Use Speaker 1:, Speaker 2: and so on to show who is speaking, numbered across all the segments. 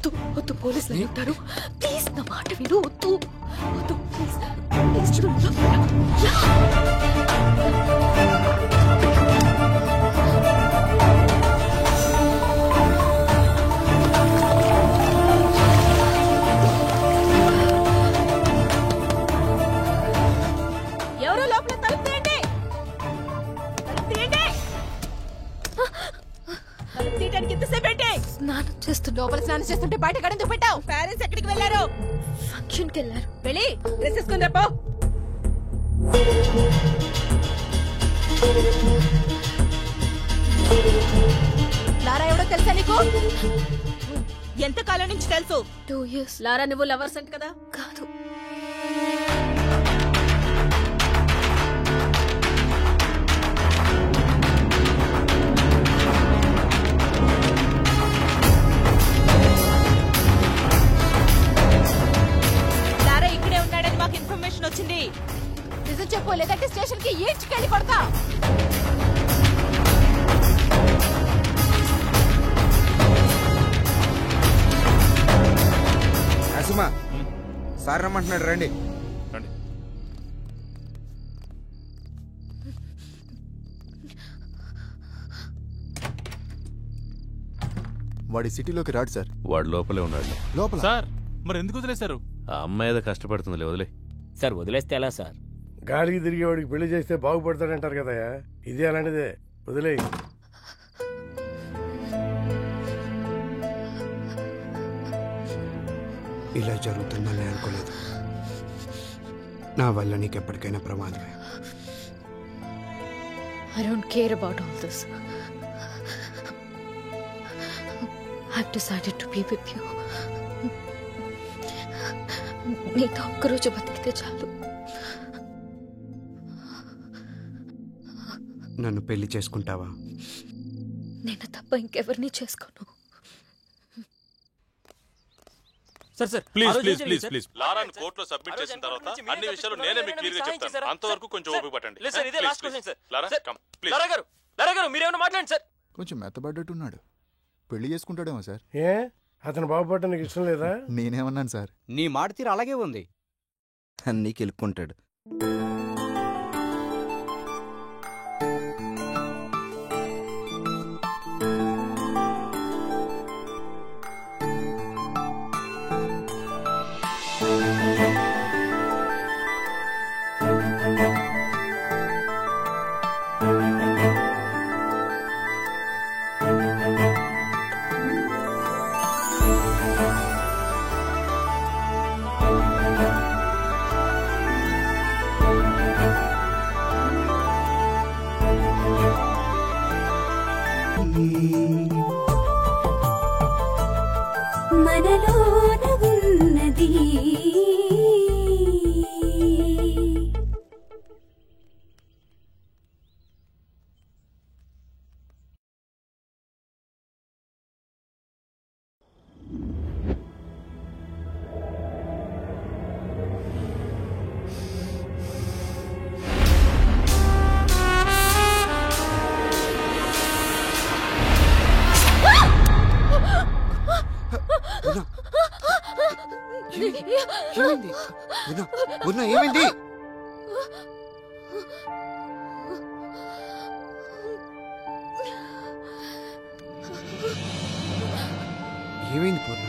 Speaker 1: వద్దు వద్దు, పోలీసులు ఉంటారు. ప్లీజ్ నా మాట విను. వద్దు వద్దు, ప్లీజ్ ప్లీజ్ చూడు.
Speaker 2: ఎవరో లోపల తలుపు తీయండి, తలుపు తీయండి. తలుపు తీయడానికి ఎంతసేపు ఏంటి?
Speaker 1: స్నానం చేస్తూ
Speaker 2: లోపల స్నానం చేస్తుంటే బయట గడెందుకు పెట్టావు? పేరెంట్స్ ఎక్కడికి వెళ్ళారు?
Speaker 1: ఫంక్షన్కి వెళ్ళారు.
Speaker 2: వెళ్ళి డ్రెస్ వేసుకుని రేపో. లారా ఎవడో తెలుసా నీకు? ఎంత కాలం నుంచి తెలుసు?
Speaker 1: 2 years.
Speaker 2: లారా నువ్వు లవర్స్ అంట కదా?
Speaker 1: కాదు.
Speaker 2: లారా ఇక్కడే ఉన్నాడని మాకు ఇన్ఫర్మేషన్ వచ్చింది. నిజం చెప్పు, లేదంటే స్టేషన్ కి ఈడ్చుకెళ్ళి కొడతా.
Speaker 3: సార్ రమ్మంటున్నాడు, రండి.
Speaker 4: వాడి సిటీలోకి రాడు సార్.
Speaker 5: వాడు లోపలే ఉన్నాడు.
Speaker 4: లోపల
Speaker 6: సార్ మరి ఎందుకు వదిలేశారు?
Speaker 5: ఆ అమ్మాయి ఏదో కష్టపడుతుంది, వదిలే.
Speaker 7: సార్ వదిలేస్తే ఎలా సార్?
Speaker 8: గాలికి తిరిగేవాడికి పెళ్లి చేస్తే బాగుపడతాడంటారు కదయా, ఇది అలాంటిదే. వదిలే.
Speaker 3: ఇలా జరుగుతుందని అనుకోలేదు. నా వల్ల నీకు ఎప్పటికైనా ప్రమాదమే.
Speaker 1: I don't care about all this. I've decided to be with you. నీతో ఒక్కరోజు బతికితే చాలు.
Speaker 3: నన్ను పెళ్లి చేసుకుంటావా?
Speaker 1: నేను తప్ప ఇంకెవరిని చేసుకోను.
Speaker 6: Sir sir please please please please లారాని కోర్టులో సబ్మిట్ చేసిన తర్వాత అన్ని విషయాలు నేనే మీకు క్లియర్ గా చెప్తాను. అంతవరకు కొంచెం ఓపిక పట్టండి.
Speaker 7: లేదు సార్, ఇదే last question sir.
Speaker 6: Lara come please.
Speaker 7: Lara గారు మీరేమైనా మాట్లాడండి సార్.
Speaker 4: కొంచెం మెత్తబడ్డట్టున్నాడు. పెళ్లి చేసుకుంటాడేమో సార్.
Speaker 8: ఏ అతను బాగుపడటం నీకు ఇష్టం లేదా?
Speaker 4: నేనేమన్నాను సార్?
Speaker 9: నీ మాట తీరు అలాగే ఉంది.
Speaker 3: అన్నీ కెలుక్కుంటాడు.
Speaker 10: మనలోన ఉన్నది
Speaker 3: ఏమైంది? ఏమైంది పూర్ణ?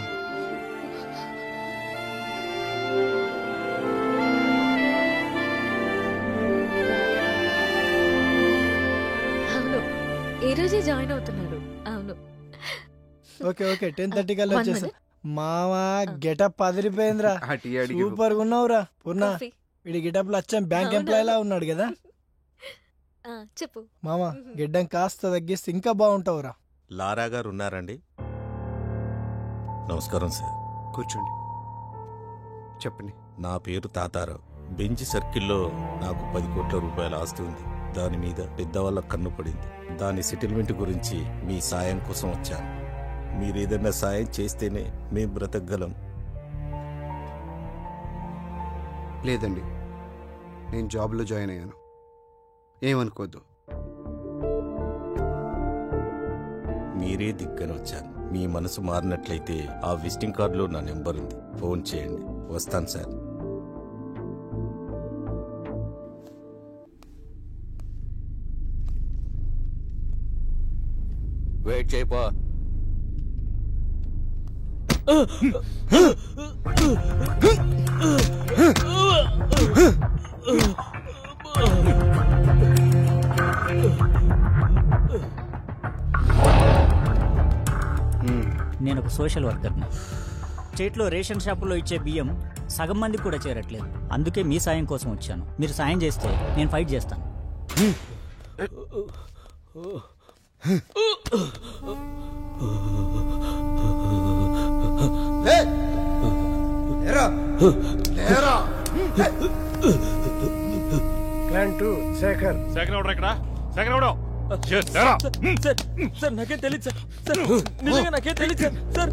Speaker 1: అవును, ఈ రోజే జాయిన్ అవుతున్నాడు. అవును.
Speaker 11: ఓకే ఓకే 10:30 కల్లా వచ్చేసా. మావా గెటప్ అదిరిపోయిందిరా, సూపర్ గా ఉన్నావురా. పూర్ణ వీడి గెటప్ లో వచ్చాం బ్యాంక్ ఎంప్లాయ్ లా ఉన్నాడు కదా.
Speaker 1: చెప్పు
Speaker 11: మామా, గిడ్డం కాస్త తగ్గిస్తే ఇంకా బాగుంటావురా.
Speaker 12: లారా గారు ఉన్నారండి? నమస్కారం సార్.
Speaker 3: కూర్చోండి, చెప్పండి.
Speaker 12: నా పేరు తాతారావు. బెంచ్ సర్కిల్లో నాకు 10 కోట్ల రూపాయల ఆస్తి ఉంది. దాని మీద పెద్దవాళ్ళ కన్ను పడింది. దాని సెటిల్మెంట్ గురించి మీ సాయం కోసం వచ్చాను. మీరేదన్నా సాయం చేస్తేనే మేం బ్రతకగలం.
Speaker 3: లేదండి, నేను జాబ్లో జాయిన్ అయ్యాను, ఏమనుకోద్దు.
Speaker 12: మీరే దిగ్గని వచ్చాను. మీ మనసు మారినట్లయితే ఆ విజిటింగ్ కార్డులో నా నెంబర్ ఉంది, ఫోన్ చేయండి. వస్తాను సార్.
Speaker 7: వెయిట్ చేయపో.
Speaker 9: నేను ఒక సోషల్ వర్కర్ని. స్టేట్లో రేషన్ షాపులో ఇచ్చే బియ్యం సగం మందికి కూడా చేరట్లేదు. అందుకే మీ సాయం కోసం వచ్చాను. మీరు సాయం చేస్తే నేను ఫైట్ చేస్తాను.
Speaker 8: ప్లాన్ 2 శేఖర్.
Speaker 6: శేఖర్ ఎవడు ఇక్కడ? శేఖర్ ఎవడు?
Speaker 7: సార్ నాకేం తెలియదు సార్. సార్ నిజంగా నాకేం తెలియదు సార్. సార్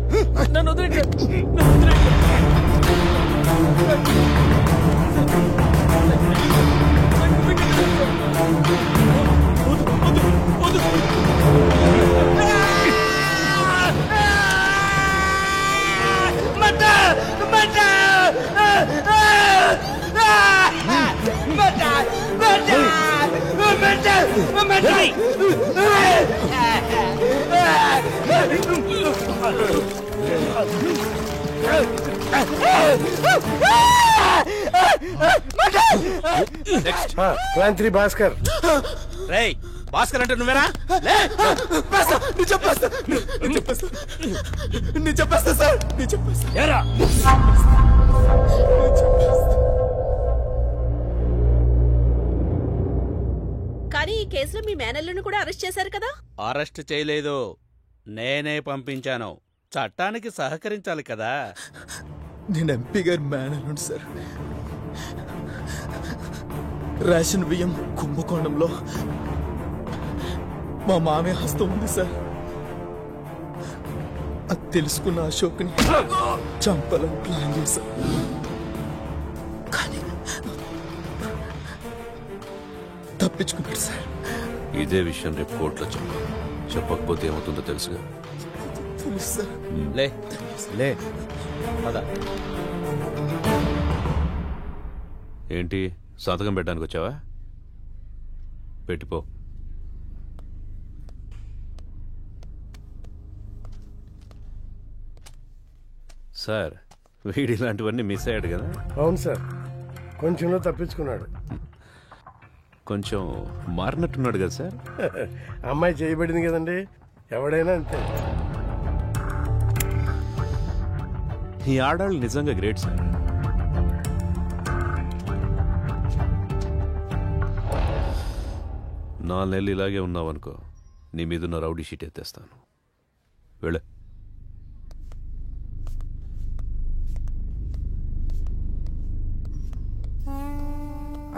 Speaker 7: నన్ను వదిలేండి సార్.
Speaker 8: ప్లాన్ 3 భాస్కర్.
Speaker 7: రేయ్ భాస్కర్ అంటే నువ్వేనా?
Speaker 2: కానీ ఈ కేసులో మీ మేనల్లును కూడా అరెస్ట్ చేశారు కదా?
Speaker 7: అరెస్ట్ చేయలేదు, నేనే పంపించాను. చట్టానికి సహకరించాలి కదా.
Speaker 4: నేను ఎంపీ గారి మేనల్లుండి సార్. రేషన్ బియ్యం కుంభకోణంలో మా మామయ్య హస్తం ఉంది సార్. అది తెలుసుకున్న అశోక్ని చంపాలని ప్లాన్ చేశా. కానీ తప్పించుకున్నాడు సార్.
Speaker 5: ఇదే విషయం రేపు కోర్టులో చెప్పకపోతే ఏమవుతుందో తెలుసుగా.
Speaker 4: తెలుసు సార్.
Speaker 7: లే లే పద.
Speaker 5: ఏంటి సంతకం పెట్టడానికి వచ్చావా? పెట్టిపో. సార్ వీడి ఇలాంటివన్నీ మిస్ అయ్యాడు కదా?
Speaker 8: అవును సార్, కొంచెంలో తప్పించుకున్నాడు.
Speaker 5: కొంచెం మారినట్టున్నాడు కదా సార్?
Speaker 8: అమ్మాయి చేయబడింది కదండి, ఎవడైనా అంతే.
Speaker 5: ఈ ఆడాళ్ళు నిజంగా గ్రేట్ సార్. నాలుగు నెలలు ఇలాగే ఉన్నావనుకో, నీ మీదున్న రౌడీ షీట్ ఎత్తేస్తాను. వెళ్ళే.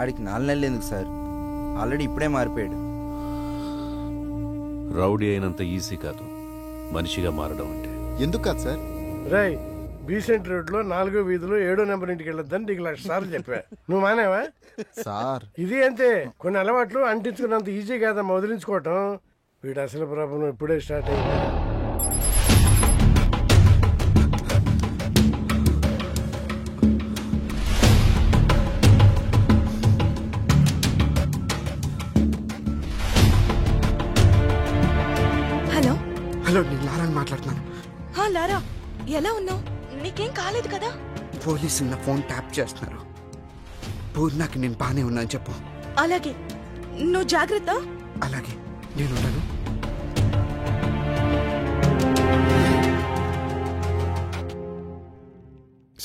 Speaker 3: ఆడికి 4 నెలలు ఎందుకు సార్? ఆల్రెడీ ఇప్పుడే మారిపోయాడు.
Speaker 5: రౌడీ అయినంత ఈజీ కాదు మనిషిగా మారడం అంటే.
Speaker 4: ఎందుకు కాదు సార్?
Speaker 8: రై బీసెంట్ రోడ్ లో 4వ వీధిలో 7వ నెంబర్ ఇంటికి వెళ్ళొద్దని నీకు 1,00,000 సార్లు చెప్పా. నువ్వు మానేవా
Speaker 4: సార్?
Speaker 8: ఇది అంతే, కొన్ని అలవాట్లు అంటించుకున్నంత ఈజీ కాదమ్మా వదిలించుకోవటం. వీడు అసలు ప్రాబ్లం ఇప్పుడే స్టార్ట్ అయింది.
Speaker 1: హలో
Speaker 3: హలో, నేను లారాని మాట్లాడుతున్నాను.
Speaker 1: లారా, ఎలా ఉన్నావు? నీకేం కాలేదు కదా?
Speaker 3: పోలీసులు నా ఫోన్ ట్యాప్ చేస్తున్నారు. పూర్ణకి నేను బానే ఉన్నాను చెప్పు.
Speaker 1: అలాగే, నువ్వు జాగ్రత్త.
Speaker 3: అలాగే, నేను ఉన్నాను.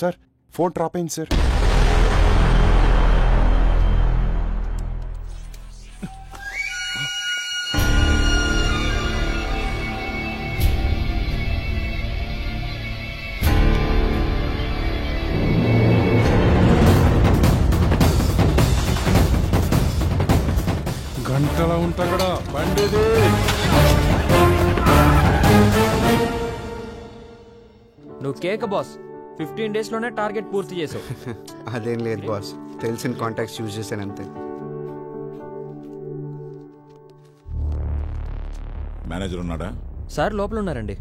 Speaker 4: సార్ ఫోన్ డ్రాప్ అయింది సార్.
Speaker 8: గంటలా ఉంటా కూడా బండిది.
Speaker 7: నువ్వు కేక బాస్, 15 days లోనే టార్గెట్ పూర్తి చేసావు.
Speaker 3: అదేం లేదు బాస్, తెలిసిన కాంటాక్ట్స్ యూజ్ చేశాను అంతే.
Speaker 12: మేనేజర్ ఉన్నాడా?
Speaker 7: సార్ లోపల ఉన్నారండి.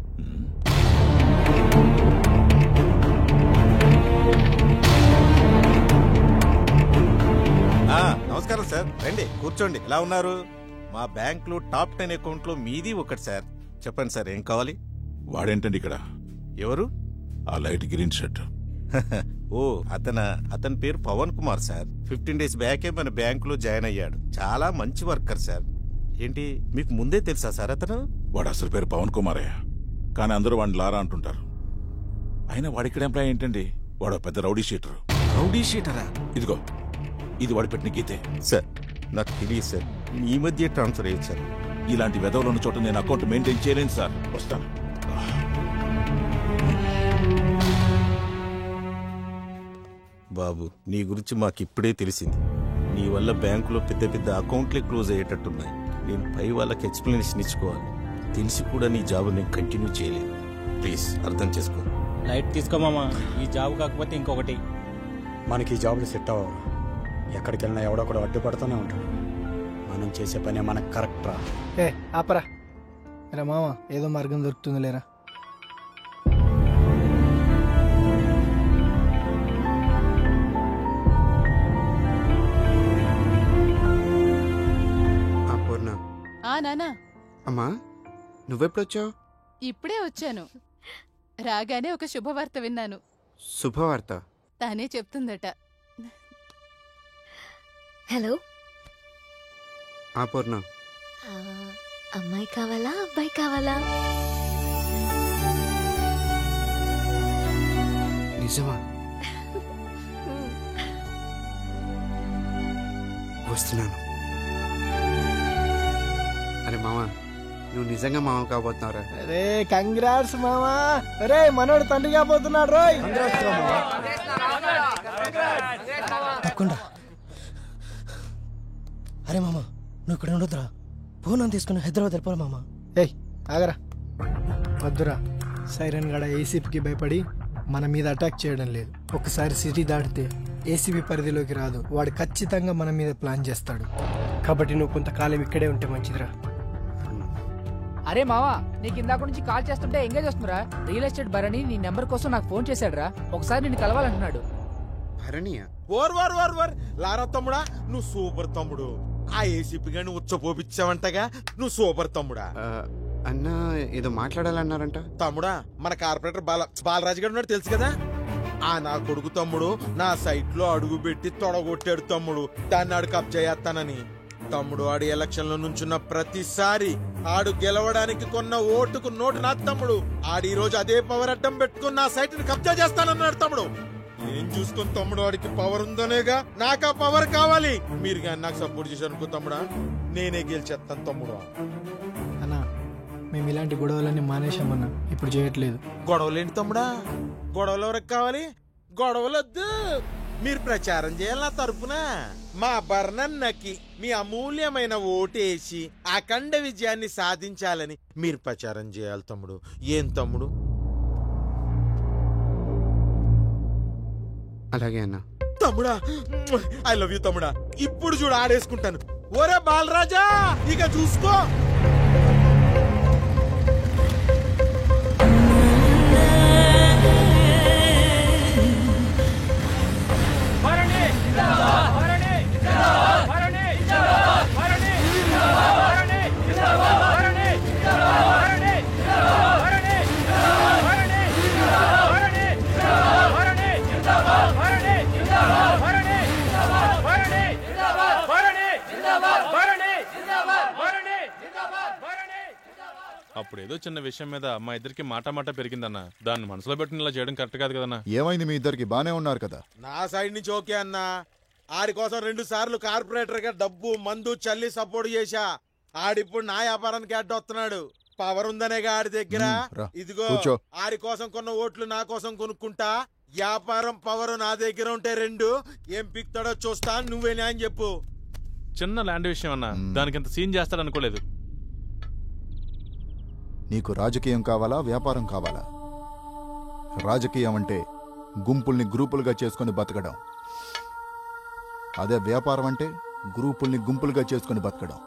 Speaker 12: రండి కూర్చోండి. ఎలా ఉన్నారు? మా బ్యాంకులో టాప్ 10 అకౌంట్లో మీది ఒకటి సార్. చెప్పండి సార్, ఏం కావాలి?
Speaker 13: వాడేంటండి ఇక్కడ?
Speaker 12: ఎవరు?
Speaker 13: ఆ లైట్ గ్రీన్ షర్ట్.
Speaker 12: ఓ అతని పేరు పవన్ కుమార్ సార్. 15 days బ్యాకే మన బ్యాంకులో జాయిన్ అయ్యాడు. చాలా మంచి వర్కర్ సార్. ఏంటి మీకు ముందే తెలుసా సార్ అతను?
Speaker 13: వాడు అసలు పేరు పవన్ కుమారే, కానీ అందరూ వాడిని లారా అంటుంటారు. అయినా వాడిక్కడ ఎంప్లాయ్ ఏంటండి? వాడు పెద్ద రౌడీ షీటరు.
Speaker 12: రౌడీ షీటరా?
Speaker 13: ఇదిగో ఇది వాడి పెట్టిన గీతే.
Speaker 12: సార్ నాకు తెలియదు సార్, ఈ మధ్య ట్రాన్స్ఫర్ అయ్యింది సార్.
Speaker 13: ఇలాంటి వెధవలు ఉన్న చోట నేను అకౌంట్ మెయింటైన్ చేయలేను సార్. వస్తాను.
Speaker 12: బాబు, నీ గురించి మాకు ఇప్పుడే తెలిసింది. నీ వల్ల బ్యాంకులో పెద్ద పెద్ద అకౌంట్లే క్లోజ్ అయ్యేటట్టున్నాయి. నేను పై వాళ్ళకి ఎక్స్ప్లెనేషన్ ఇచ్చుకోవాలి. తెలిసి కూడా నీ జాబ్ నేను కంటిన్యూ చేయలేదు. ప్లీజ్ అర్థం చేసుకో.
Speaker 9: లైట్ తీసుకోమామా, ఈ జాబ్ కాకపోతే ఇంకొకటి.
Speaker 14: మనకి ఈ జాబ్లు సెట్ అవ్వవు. ఎక్కడికి వెళ్ళినా ఎవడో కూడా అడ్డుపడుతూనే ఉంటాడు. మనం చేసే పనే మనకు కరెక్ట్ రా.
Speaker 11: ఆపరా రా మామ, ఏదో మార్గం దొరుకుతుంది లేరా.
Speaker 2: నానా.
Speaker 3: అమ్మా నువ్వెప్పుడొచ్చావు?
Speaker 2: ఇప్పుడే వచ్చాను. రాగానే ఒక శుభవార్త విన్నాను.
Speaker 3: శుభవార్త?
Speaker 2: తానే చెప్తుందట.
Speaker 1: హలో
Speaker 3: పూర్ణ,
Speaker 1: అమ్మాయి కావాలా అబ్బాయి కావాలా?
Speaker 3: నిజమా? వస్తున్నాను. అరే మామా, నువ్వు నిజంగా మామ కాబోతున్నావురా?
Speaker 11: అరే కంగ్రాట్స్ మామా. అరే మనోడు తండ్రి కాబోతున్నాడు రోయ్.
Speaker 15: అరే మామ, నువ్వు ఇక్కడ ఉండొద్దురా. ఫోన్ తీసుకుని హైదరాబాద్ వెళ్ళిపోరా మామ.
Speaker 11: ఏయ్ ఆగరా, వద్దురా. సైరన్ గడ ఏసీపీకి భయపడి మన మీద అటాక్ చేయడం లేదు. ఒకసారి సిటీ దాటితే ఏసీపీ పరిధిలోకి రాదు. వాడు ఖచ్చితంగా మన మీద ప్లాన్ చేస్తాడు. కాబట్టి నువ్వు కొంతకాలం ఇక్కడే ఉంటే మంచిదిరా.
Speaker 16: అరే మావా, నీకు ఇందాక నుంచి కాల్ చేస్తుంటే ఎంగేజ్ వస్తుందిరా. రియల్ ఎస్టేట్ భరణి నీ నెంబర్ కోసం నాకు ఫోన్ చేశాడురా. ఒకసారి నిన్ను కలవాలంటున్నాడు.
Speaker 17: లారా తమ్ముడా, నువ్వు సూపర్ తమ్ముడు. ఆ ఏసీపీ గాని ఉచ్చపోపిచ్చావంటగా, నువ్వు సూపర్ తమ్ముడా.
Speaker 3: అన్నా ఏదో మాట్లాడాలన్నారంట.
Speaker 17: తమ్ముడా, మన కార్పొరేటర్ బాలరాజు గారు ఉన్నాడు తెలుసు కదా. ఆ నా కొడుకు తమ్ముడు నా సైట్ లో అడుగు పెట్టి తొడగొట్టాడు తమ్ముడు. దాన్ని ఆడు కబ్జా చేస్తానని. తమ్ముడు ఆడి ఎలక్షన్ లో నుంచున్న ప్రతిసారి ఆడు గెలవడానికి కొన్న ఓటుకు నోటు నా తమ్ముడు. ఆడి ఈ రోజు అదే పవర్ అడ్డం పెట్టుకుని నా సైట్ ని కబ్జా చేస్తానన్నాడు తమ్ముడు. ఏం చూసుకుని తమ్ముడు, వాడికి పవర్ ఉందనేగా నాకు ఆ పవర్ కావాలి. మీరు కానీ నాకు సపోర్ట్ చేశారు అనుకో తమ్ముడా, నేనే గెలిచేస్తాను తమ్ముడు.
Speaker 11: అన్నా మేము ఇలాంటి గొడవలన్నీ మానేశామన్నా, ఇప్పుడు చేయట్లేదు.
Speaker 17: గొడవలేంటి తమ్ముడా? గొడవలు ఎవరికి కావాలి? గొడవలొద్దు. మీరు ప్రచారం చేయాలి నా తరపున. మా బర్ణన్నకి మీ అమూల్యమైన ఓటేసి అఖండ విజయాన్ని సాధించాలని మీరు ప్రచారం చేయాలి తమ్ముడు. ఏం తమ్ముడు?
Speaker 3: అలాగే అన్న.
Speaker 17: తమ్ముడా, ఐ లవ్ యూ తమ్ముడా. ఇప్పుడు చూడు ఆడేసుకుంటాను. ఒరే బాలరాజా, ఇక చూసుకో.
Speaker 6: అప్పుడేదో చిన్న విషయం మీద మా ఇద్దరికి మాట పెరిగిందన్న. దాన్ని మనసులో పెట్టుకుని ఇలా చేయడం కరెక్ట్ కాదు కదన్నా.
Speaker 18: ఏమైంది? మీ ఇద్దరికి బానే ఉన్నారు కదా?
Speaker 17: నా సైడ్ నుంచి ఓకే అన్నా. ఆడి కోసం 2 సార్లు కార్పొరేటర్ గా డబ్బు మందు చల్లి సపోర్ట్ చేశా. ఆడిప్పుడు నా వ్యాపారానికి అడ్డొస్తున్నాడు. పవర్ ఉందనేగా ఆడి దగ్గర. ఇదిగో ఆడి కోసం కొన్న ఓట్లు నా కోసం కొనుక్కుంటా. వ్యాపారం పవర్ నా దగ్గర ఉంటే 2 ఏం పిక్తాడో చూస్తా. నువ్వే న్యాయం చెప్పు.
Speaker 6: చిన్న ల్యాండ్ విషయం అన్నా, దానికి ఇంత సీన్ చేస్తాడు అనుకోలేదు.
Speaker 18: నీకు రాజకీయం కావాలా, వ్యాపారం కావాలా? రాజకీయం అంటే గుంపుల్ని గ్రూపులుగా చేసుకుని బతకడం. అదే వ్యాపారం అంటే గ్రూపుల్ని గుంపులుగా చేసుకుని బతకడం.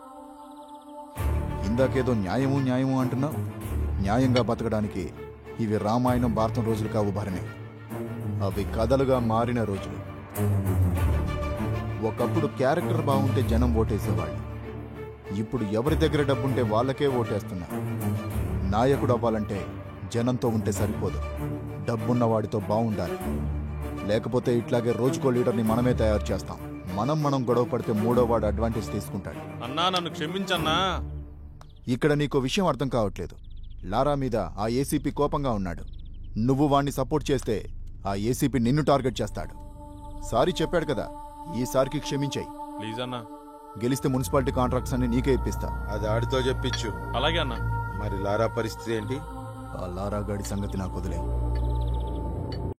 Speaker 18: ఇందాకేదో న్యాయము అంటున్నావు. న్యాయంగా బతకడానికి ఇవి రామాయణం భారతం రోజులు కావు భరణి. అవి కథలుగా మారిన రోజులు. ఒకప్పుడు క్యారెక్టర్ బాగుంటే జనం ఓటేసేవాళ్ళు. ఇప్పుడు ఎవరి దగ్గర డబ్బుంటే వాళ్ళకే ఓటేస్తున్నారు. నాయకుడు అవ్వాలంటే జనంతో ఉంటే సరిపోదు, డబ్బున్న వాడితో బాగుండాలి. లేకపోతే ఇట్లాగే రోజుకో లీడర్ని మనమే తయారు చేస్తాం. మనం గొడవ పడితే మూడో వాడు అడ్వాంటేజ్ తీసుకుంటాడు.
Speaker 6: అన్నా నన్ను క్షమించన్నా.
Speaker 18: ఇక్కడ నీకో విషయం అర్థం కావట్లేదు. లారా మీద ఆ ఏసీపీ కోపంగా ఉన్నాడు. నువ్వు వాణ్ణి సపోర్ట్ చేస్తే ఆ ఏసీపీ నిన్ను టార్గెట్ చేస్తాడు. సారీ చెప్పాడు కదా, ఈసారికి క్షమించాయి
Speaker 6: ప్లీజ్ అన్నా.
Speaker 18: గెలిస్తే మున్సిపాలిటీ కాంట్రాక్ట్స్ అన్ని నీకే ఇప్పిస్తా.
Speaker 17: అది ఆడితో చెప్పించు.
Speaker 6: అలాగే అన్నా.
Speaker 17: మరి లారా పరిస్థితి ఏంటి?
Speaker 18: ఆ లారా గాడి సంగతి నాకు వదిలే.